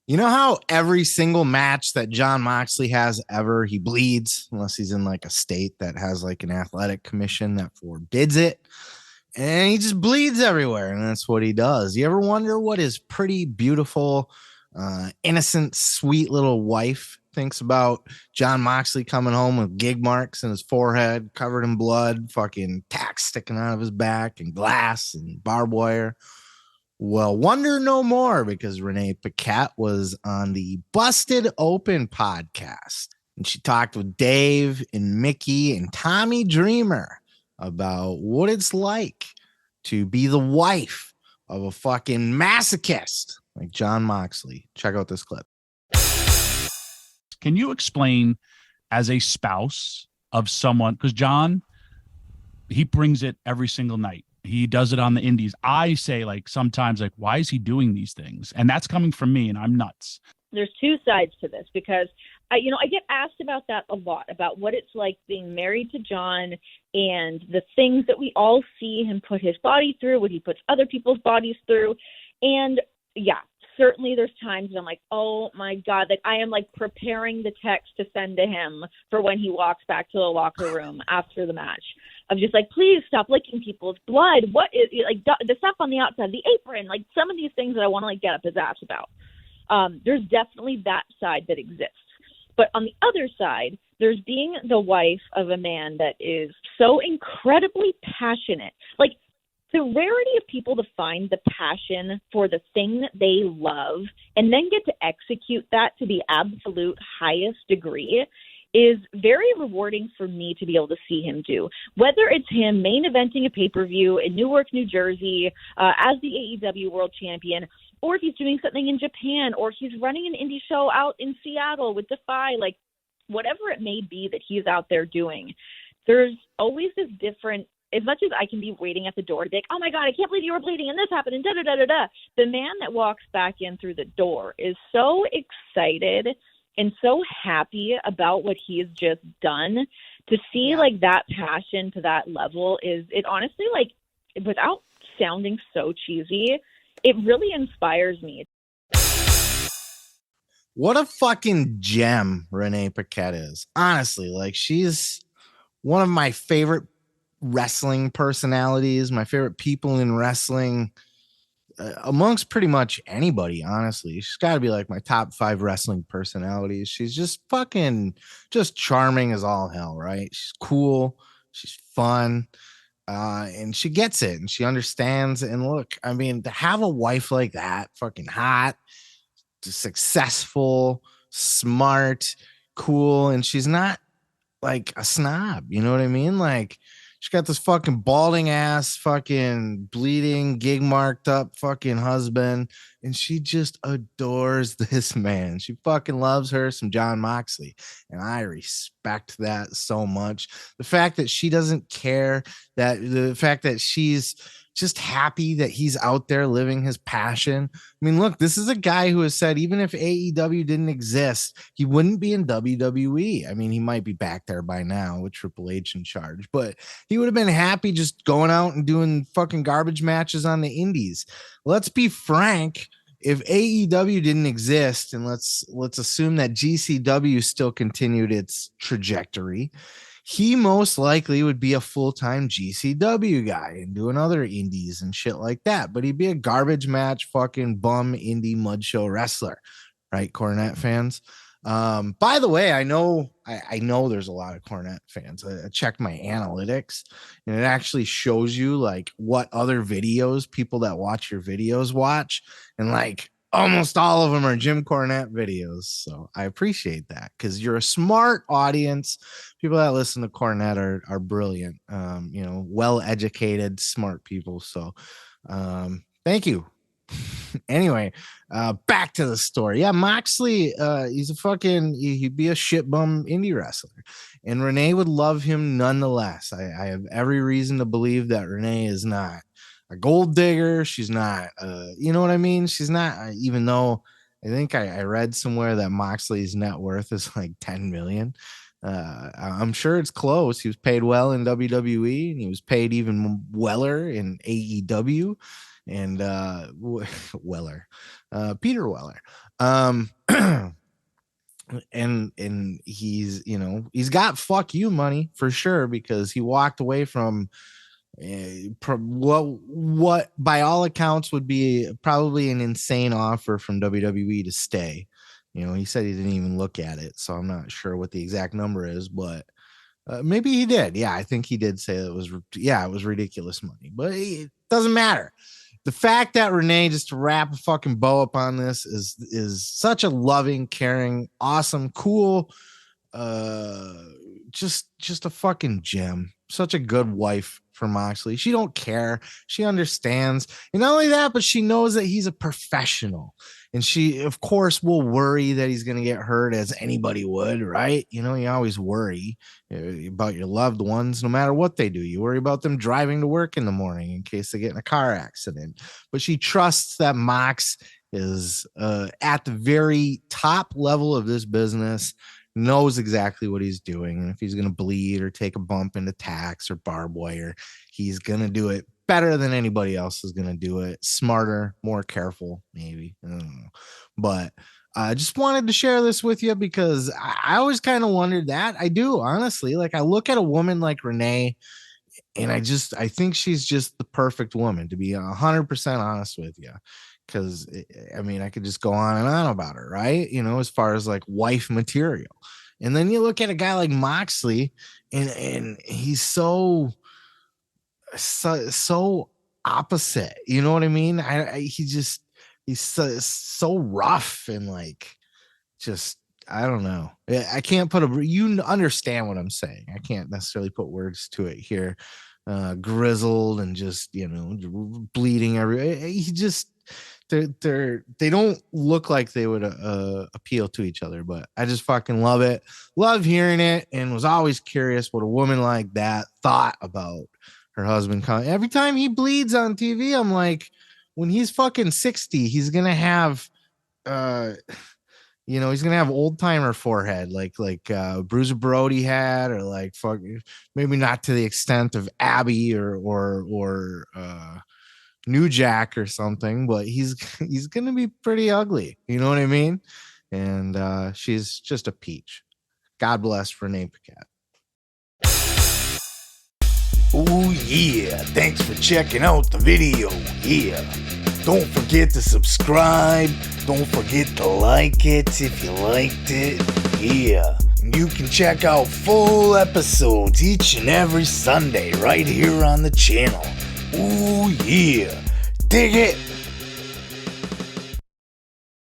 You know how every single match that Jon Moxley has ever, he bleeds unless he's in like a state that has like an athletic commission that forbids it. And he just bleeds everywhere. And that's what he does. You ever wonder what his pretty, beautiful, innocent, sweet little wife thinks about Jon Moxley coming home with gig marks in his forehead, covered in blood, fucking tacks sticking out of his back, and glass and barbed wire? Well, wonder no more, because Renee Paquette was on the Busted Open podcast and she talked with Dave and Mickey and Tommy Dreamer about what it's like to be the wife of a fucking masochist like Jon Moxley. Check out this clip. Can you explain, as a spouse of someone, because Jon, he brings it every single night. He does it on the indies. I say, like, sometimes, like, why is he doing these things? And that's coming from me, and I'm nuts. There's two sides to this, because I get asked about that a lot, about what it's like being married to Jon and the things that we all see him put his body through, what he puts other people's bodies through. And yeah, certainly there's times when I'm like, oh my God, like I am like preparing the text to send to him for when he walks back to the locker room after the match. Of just like, please stop licking people's blood. What is like the stuff on the outside, the apron, like some of these things that I want to like get up his ass about. There's definitely that side that exists. But on the other side, there's being the wife of a man that is so incredibly passionate. Like the rarity of people to find the passion for the thing that they love and then get to execute that to the absolute highest degree is very rewarding for me to be able to see him do. Whether it's him main eventing a pay-per-view in Newark, New Jersey, as the AEW World Champion, or if he's doing something in Japan, or he's running an indie show out in Seattle with Defy, like whatever it may be that he's out there doing, there's always this different, as much as I can be waiting at the door to be like, oh my God, I can't believe you were bleeding and this happened and da-da-da-da-da. The man that walks back in through the door is so excited and so happy about what he's just done. To see like that passion to that level is, it honestly, like, without sounding so cheesy, it really inspires me. What a fucking gem Renee Paquette is. Honestly, like she's one of my favorite wrestling personalities, my favorite people in wrestling. Amongst pretty much anybody, honestly. She's got to be like my top 5 wrestling personalities. She's just fucking just charming as all hell, right? She's cool, she's fun, and she gets it and she understands. And look, I mean, to have a wife like that, fucking hot, successful, smart, cool, and she's not like a snob, you know what I mean? Like she got this fucking balding ass, fucking bleeding, gig marked up fucking husband, and she just adores this man. She fucking loves her some Jon Moxley, and I respect that so much. The fact that she doesn't care, that the fact that she's just happy that he's out there living his passion. I mean, look, this is a guy who has said even if AEW didn't exist, he wouldn't be in WWE. I mean, he might be back there by now with Triple H in charge, but he would have been happy just going out and doing fucking garbage matches on the indies. Let's be frank. If AEW didn't exist, and let's assume that GCW still continued its trajectory, he most likely would be a full-time GCW guy and doing other indies and shit like that. But he'd be a garbage match, fucking bum indie mud show wrestler, right? Cornette fans. By the way, I know there's a lot of Cornette fans. I checked my analytics, and it actually shows you like what other videos people that watch your videos watch, and like almost all of them are Jim Cornette videos. So I appreciate that, because you're a smart audience. People that listen to Cornette are brilliant, well-educated, smart people. So thank you. Anyway, back to the story. Yeah, Moxley, he'd be a shit bum indie wrestler, and Renee would love him nonetheless. I have every reason to believe that Renee is not a gold digger. She's not, you know what I mean? She's not, even though I think I read somewhere that Moxley's net worth is like 10 million. I'm sure it's close. He was paid well in WWE, and he was paid even weller in AEW. And Weller, Peter Weller. And he's, he's got fuck you money for sure, because he walked away from what by all accounts would be probably an insane offer from WWE to stay. He said he didn't even look at it, so I'm not sure what the exact number is, but maybe he did. Yeah, I think he did say it was ridiculous money, but it doesn't matter. The fact that Renee, just to wrap a fucking bow up on this, is such a loving, caring, awesome, cool, just a fucking gem. Such a good wife for Moxley. She don't care. She understands. And not only that, but she knows that he's a professional. And she, of course, will worry that he's going to get hurt, as anybody would, right? You always worry about your loved ones, no matter what they do. You worry about them driving to work in the morning in case they get in a car accident. But she trusts that Mox is at the very top level of this business, knows exactly what he's doing. And if he's going to bleed or take a bump into tacks or barbed wire, he's going to do it better than anybody else is going to do it. Smarter, more careful, maybe. I don't know. But I just wanted to share this with you because I always kind of wondered that. I do, honestly. Like, I look at a woman like Renee, and I think she's just the perfect woman, to be 100% honest with you. Because, I mean, I could just go on and on about her, right? As far as like wife material. And then you look at a guy like Moxley, and he's so opposite. You know what I mean? He's so rough and like, just, I don't know. I can't you understand what I'm saying. I can't necessarily put words to it here. Grizzled and just, bleeding he just, they don't look like they would appeal to each other, but I just fucking love it. Love hearing it, and was always curious what a woman like that thought about her husband. Every time he bleeds on TV, I'm like, when he's fucking 60, he's gonna have he's gonna have old timer forehead like Bruiser Brody had, or like fuck, maybe not to the extent of Abby or New Jack or something, but he's gonna be pretty ugly. You know what I mean? And she's just a peach. God bless Renee Paquette. Oh yeah, thanks for checking out the video. Yeah, don't forget to subscribe. Don't forget to like it if you liked it. Yeah, and you can check out full episodes each and every Sunday right here on the channel. Oh yeah, dig it.